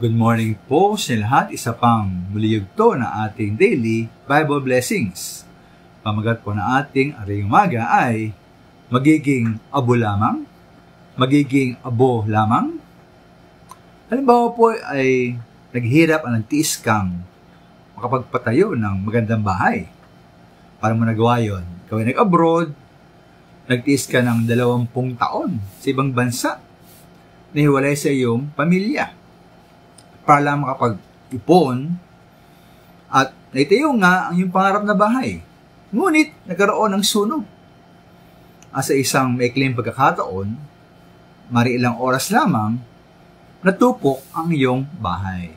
Good morning po sa lahat. Isa pang muli yugto na ating daily Bible blessings. Pamagat po na ating aring umaga ay magiging abo lamang? Magiging abo lamang? Halimbawa po ay naghihirap at nagtiis kang makapagpatayo ng magandang bahay. Para mo nagawa yun? Ikaw ay nag-abroad, nagtiis ka ng 20 taon sa ibang bansa, nahiwalay sa iyong pamilya. Para lang makapag-ipon at naitayo nga ang iyong pangarap na bahay. Ngunit nagkaroon ng sunog. Sa isang maikling pagkakataon, ilang oras lamang, natupok ang iyong bahay.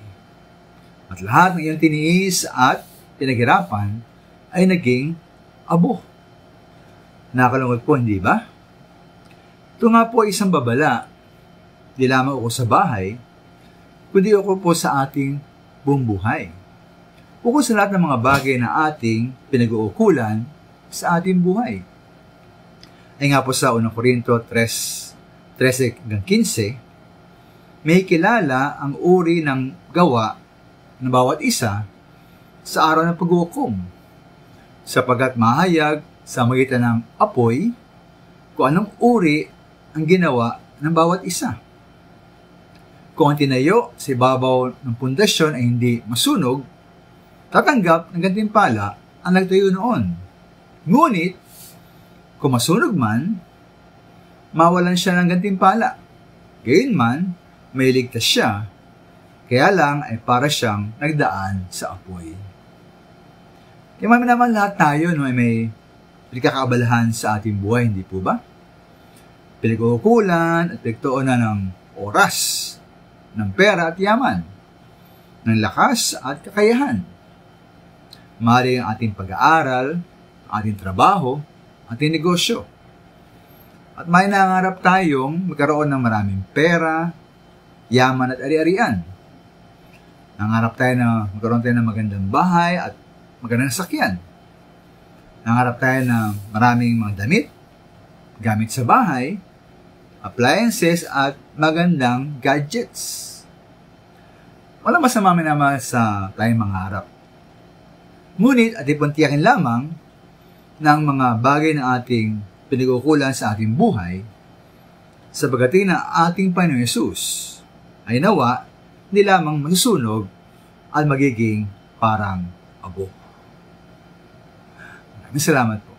At lahat ng iyong tiniis at pinaghirapan ay naging abo. Nakakalungkot po, hindi ba? Ito nga po ay isang babala. Di lamang ako sa bahay, kundi ako po sa ating buong buhay. Ukol sa lahat ng mga bagay na ating pinag-uukulan sa ating buhay. Ay nga po sa 1 Corinto 13:15, may kilala ang uri ng gawa ng bawat isa sa araw ng pag-uukom, sapagkat mahayag sa magitan ng apoy kung anong uri ang ginawa ng bawat isa. Kung ang tinayo sa ibabaw ng pundasyon ay hindi masunog, tatanggap ng gantimpala ang nagtayo noon. Ngunit, kung masunog man, mawalan siya ng gantimpala. Gayunman, may ligtas siya, kaya lang ay para siyang nagdaan sa apoy. Kaya naman lahat tayo may pinagkakaabalahan sa ating buhay, hindi po ba? Pinag-uukulan at pinagtuunan ng oras, ng pera at yaman, ng lakas at kakayahan. Maaari ang ating pag-aaral, ating trabaho, ating negosyo. At may nangarap tayong magkaroon ng maraming pera, yaman at ari-arian. Nangarap tayo na magkaroon tayo ng magandang bahay at magandang sakyan. Nangarap tayo ng maraming mga damit, gamit sa bahay, appliances at magandang gadgets. Walang masama naman sa tayong mangarap. Ngunit at ipuntiyakin lamang ng mga bagay na ating pinag-ukulan sa ating buhay, sapagkat na ating Panginoon Yesus ay nawa hindi lamang masusunog at magiging parang abo. Maraming salamat po.